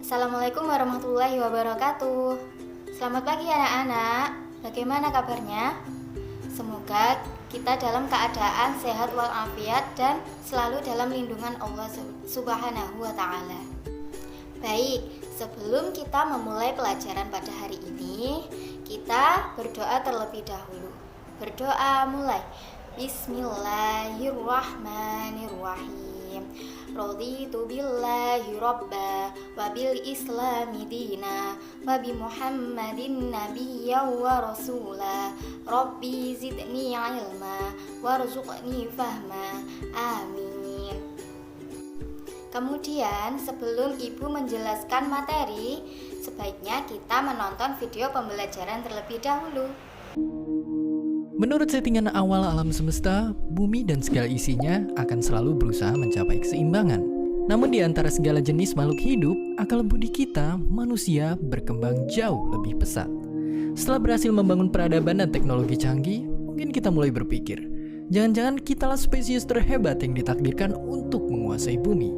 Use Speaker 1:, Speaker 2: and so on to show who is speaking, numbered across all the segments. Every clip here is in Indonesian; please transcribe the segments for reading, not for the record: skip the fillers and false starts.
Speaker 1: Assalamualaikum warahmatullahi wabarakatuh. Selamat pagi anak-anak. Bagaimana kabarnya? Semoga kita dalam keadaan sehat walafiat dan selalu dalam lindungan Allah Subhanahu wa Ta'ala. Baik, sebelum kita memulai pelajaran pada hari ini, kita berdoa terlebih dahulu. Berdoa mulai. Bismillahirrahmanirrahim. Raditu billahi rabba wa bil islami dina wa bi muhammadin nabiyya wa rasula rabbi zidni ilma warzuqni fahma amin. Kemudian sebelum ibu menjelaskan materi, sebaiknya kita menonton video pembelajaran terlebih dahulu.
Speaker 2: Menurut settingan awal alam semesta, bumi dan segala isinya akan selalu berusaha mencapai keseimbangan. Namun di antara segala jenis makhluk hidup, akal budi kita, manusia, berkembang jauh lebih pesat. Setelah berhasil membangun peradaban dan teknologi canggih, mungkin kita mulai berpikir, jangan-jangan kitalah spesies terhebat yang ditakdirkan untuk menguasai bumi.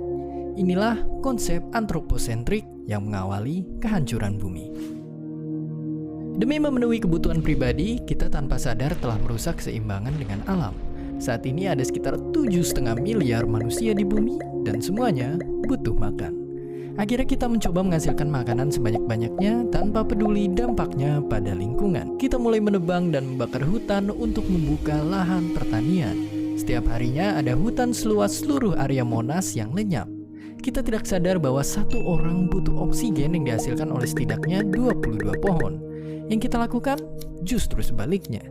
Speaker 2: Inilah konsep antroposentrik yang mengawali kehancuran bumi. Demi memenuhi kebutuhan pribadi, kita tanpa sadar telah merusak keseimbangan dengan alam. Saat ini ada sekitar 7,5 miliar manusia di bumi dan semuanya butuh makan. Akhirnya kita mencoba menghasilkan makanan sebanyak-banyaknya tanpa peduli dampaknya pada lingkungan. Kita mulai menebang dan membakar hutan untuk membuka lahan pertanian. Setiap harinya ada hutan seluas seluruh area Monas yang lenyap. Kita tidak sadar bahwa satu orang butuh oksigen yang dihasilkan oleh setidaknya 22 pohon. Yang kita lakukan justru sebaliknya.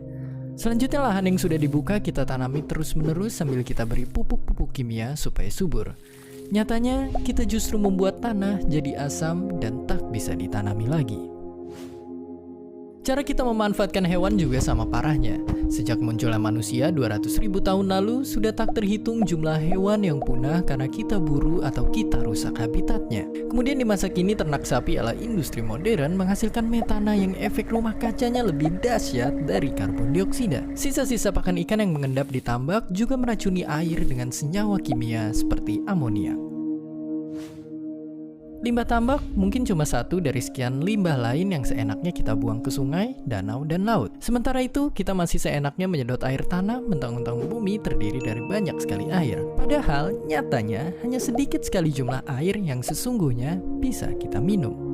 Speaker 2: Selanjutnya lahan yang sudah dibuka kita tanami terus-menerus sambil kita beri pupuk-pupuk kimia supaya subur. Nyatanya kita justru membuat tanah jadi asam dan tak bisa ditanami lagi. Cara kita memanfaatkan hewan juga sama parahnya. Sejak munculnya manusia 200.000 tahun lalu, sudah tak terhitung jumlah hewan yang punah karena kita buru atau kita rusak habitatnya. Kemudian di masa kini ternak sapi ala industri modern menghasilkan metana yang efek rumah kacanya lebih dahsyat dari karbon dioksida. Sisa-sisa pakan ikan yang mengendap di tambak juga meracuni air dengan senyawa kimia seperti amoniak. Limbah tambak mungkin cuma satu dari sekian limbah lain yang seenaknya kita buang ke sungai, danau, dan laut. Sementara itu, kita masih seenaknya menyedot air tanah mentang-mentang bumi terdiri dari banyak sekali air. Padahal, nyatanya hanya sedikit sekali jumlah air yang sesungguhnya bisa kita minum.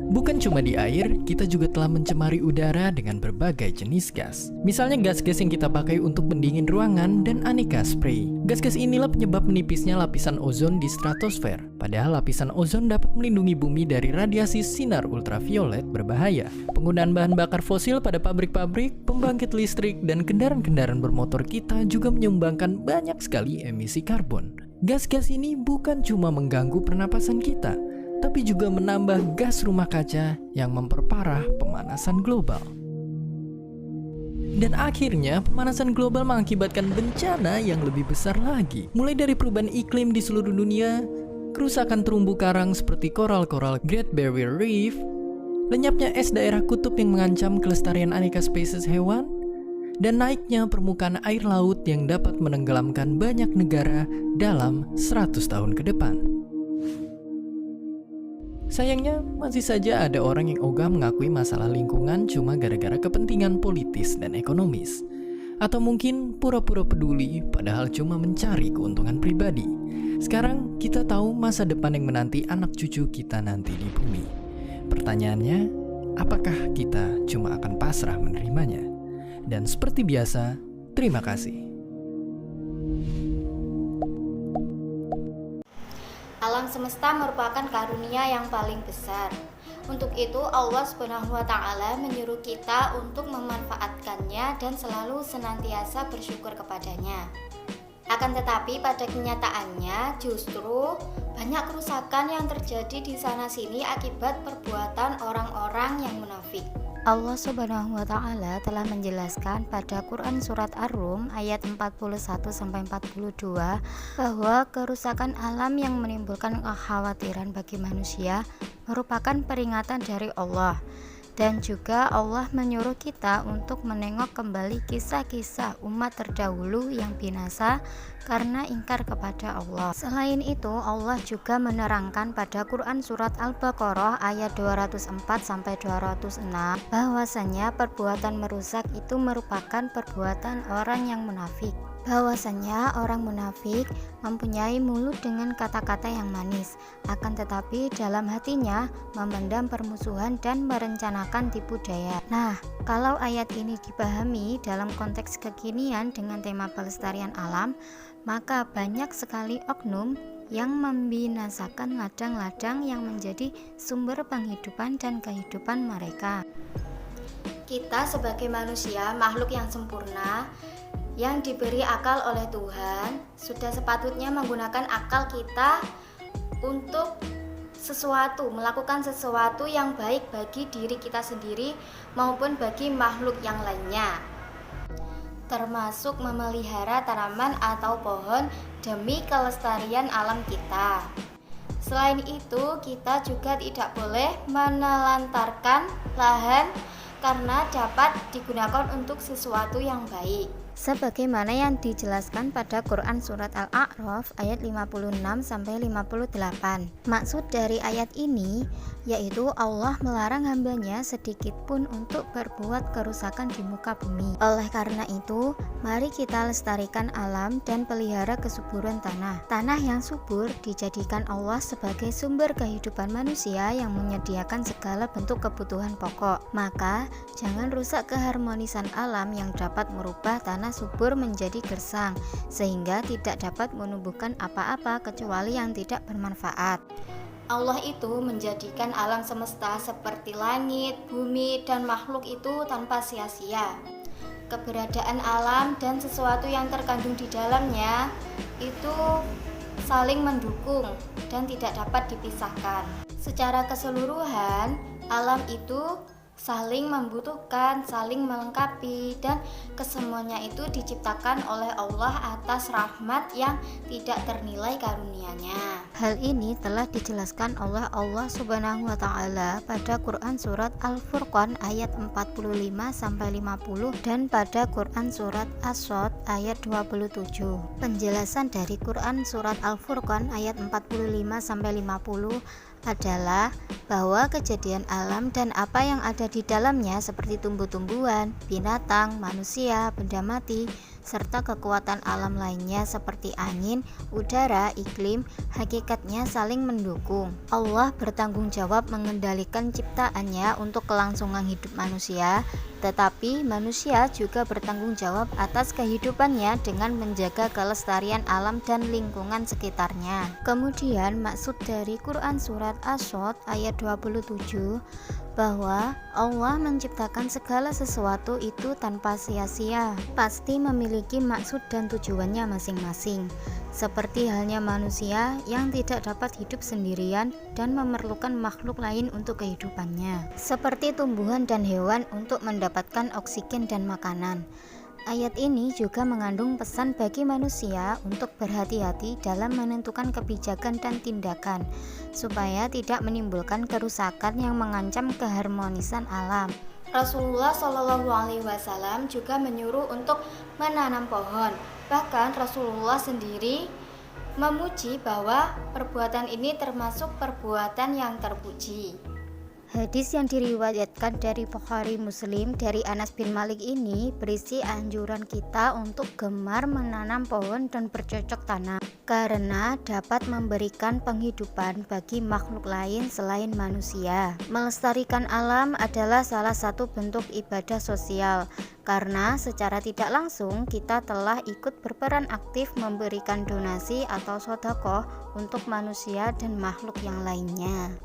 Speaker 2: Bukan cuma di air, kita juga telah mencemari udara dengan berbagai jenis gas. Misalnya gas-gas yang kita pakai untuk pendingin ruangan dan aneka spray. Gas-gas inilah penyebab menipisnya lapisan ozon di stratosfer. Padahal lapisan ozon dapat melindungi bumi dari radiasi sinar ultraviolet berbahaya. Penggunaan bahan bakar fosil pada pabrik-pabrik, pembangkit listrik, dan kendaraan-kendaraan bermotor kita juga menyumbangkan banyak sekali emisi karbon. Gas-gas ini bukan cuma mengganggu pernapasan kita, tapi juga menambah gas rumah kaca yang memperparah pemanasan global. Dan akhirnya pemanasan global mengakibatkan bencana yang lebih besar lagi. Mulai dari perubahan iklim di seluruh dunia, kerusakan terumbu karang seperti koral-koral Great Barrier Reef, lenyapnya es daerah kutub yang mengancam kelestarian aneka spesies hewan, dan naiknya permukaan air laut yang dapat menenggelamkan banyak negara dalam 100 tahun ke depan. Sayangnya, masih saja ada orang yang ogah mengakui masalah lingkungan cuma gara-gara kepentingan politis dan ekonomis. Atau mungkin pura-pura peduli padahal cuma mencari keuntungan pribadi. Sekarang kita tahu masa depan yang menanti anak cucu kita nanti di bumi. Pertanyaannya, apakah kita cuma akan pasrah menerimanya? Dan seperti biasa, terima kasih.
Speaker 1: Alam semesta merupakan karunia yang paling besar. Untuk itu Allah Subhanahu wa Ta'ala menyuruh kita untuk memanfaatkannya dan selalu senantiasa bersyukur kepadanya. Akan tetapi pada kenyataannya justru banyak kerusakan yang terjadi di sana sini akibat perbuatan orang-orang yang munafik. Allah Subhanahu wa Ta'ala telah menjelaskan pada Quran Surat Ar-Rum ayat 41-42 bahwa kerusakan alam yang menimbulkan kekhawatiran bagi manusia merupakan peringatan dari Allah. Dan juga Allah menyuruh kita untuk menengok kembali kisah-kisah umat terdahulu yang binasa karena ingkar kepada Allah. Selain itu, Allah juga menerangkan pada Quran surat Al-Baqarah ayat 204-206 bahwasanya perbuatan merusak itu merupakan perbuatan orang yang munafik. Bahwasanya orang munafik mempunyai mulut dengan kata-kata yang manis, akan tetapi dalam hatinya memendam permusuhan dan merencanakan tipu daya. Nah, kalau ayat ini dipahami dalam konteks kekinian dengan tema pelestarian alam, maka banyak sekali oknum yang membinasakan ladang-ladang yang menjadi sumber penghidupan dan kehidupan mereka. Kita sebagai manusia, makhluk yang sempurna, yang diberi akal oleh Tuhan, sudah sepatutnya menggunakan akal kita untuk melakukan sesuatu yang baik bagi diri kita sendiri maupun bagi makhluk yang lainnya, termasuk memelihara tanaman atau pohon demi kelestarian alam kita. Selain itu, kita juga tidak boleh menelantarkan lahan karena dapat digunakan untuk sesuatu yang baik. Sebagaimana yang dijelaskan pada Quran surat Al-A'raf ayat 56-58. Maksud dari ayat ini yaitu Allah melarang hambanya sedikit pun untuk berbuat kerusakan di muka bumi. Oleh karena itu, mari kita lestarikan alam dan pelihara kesuburan tanah. Tanah yang subur dijadikan Allah sebagai sumber kehidupan manusia yang menyediakan segala bentuk kebutuhan pokok. Maka, jangan rusak keharmonisan alam yang dapat merubah tanah subur menjadi gersang, sehingga tidak dapat menumbuhkan apa-apa kecuali yang tidak bermanfaat. Allah itu menjadikan alam semesta seperti langit, bumi, dan makhluk itu tanpa sia-sia. Keberadaan alam dan sesuatu yang terkandung di dalamnya itu saling mendukung dan tidak dapat dipisahkan. Secara keseluruhan, alam itu saling membutuhkan, saling melengkapi, dan kesemuanya itu diciptakan oleh Allah atas rahmat yang tidak ternilai karunia-Nya. Hal ini telah dijelaskan oleh Allah Subhanahu wa taala pada Quran surat Al-Furqan ayat 45-50 dan pada Quran surat As-Sod ayat 27. Penjelasan dari Quran surat Al-Furqan ayat 45-50 adalah bahwa kejadian alam dan apa yang ada di dalamnya seperti tumbuh-tumbuhan, binatang, manusia, benda mati, serta kekuatan alam lainnya seperti angin, udara, iklim, hakikatnya saling mendukung. Allah bertanggung jawab mengendalikan ciptaannya untuk kelangsungan hidup manusia, tetapi manusia juga bertanggung jawab atas kehidupannya dengan menjaga kelestarian alam dan lingkungan sekitarnya. Kemudian maksud dari Quran surat As-Sod ayat 27 bahwa Allah menciptakan segala sesuatu itu tanpa sia-sia, pasti memiliki maksud dan tujuannya masing-masing. Seperti halnya manusia yang tidak dapat hidup sendirian dan memerlukan makhluk lain untuk kehidupannya, seperti tumbuhan dan hewan untuk mendapatkan oksigen dan makanan. Ayat ini juga mengandung pesan bagi manusia untuk berhati-hati dalam menentukan kebijakan dan tindakan, supaya tidak menimbulkan kerusakan yang mengancam keharmonisan alam. Rasulullah Shallallahu Alaihi Wasallam juga menyuruh untuk menanam pohon. Bahkan Rasulullah sendiri memuji bahwa perbuatan ini termasuk perbuatan yang terpuji. Hadis yang diriwayatkan dari Bukhari Muslim dari Anas bin Malik ini berisi anjuran kita untuk gemar menanam pohon dan bercocok tanam karena dapat memberikan penghidupan bagi makhluk lain selain manusia. Melestarikan alam adalah salah satu bentuk ibadah sosial karena secara tidak langsung kita telah ikut berperan aktif memberikan donasi atau sedekah untuk manusia dan makhluk yang lainnya.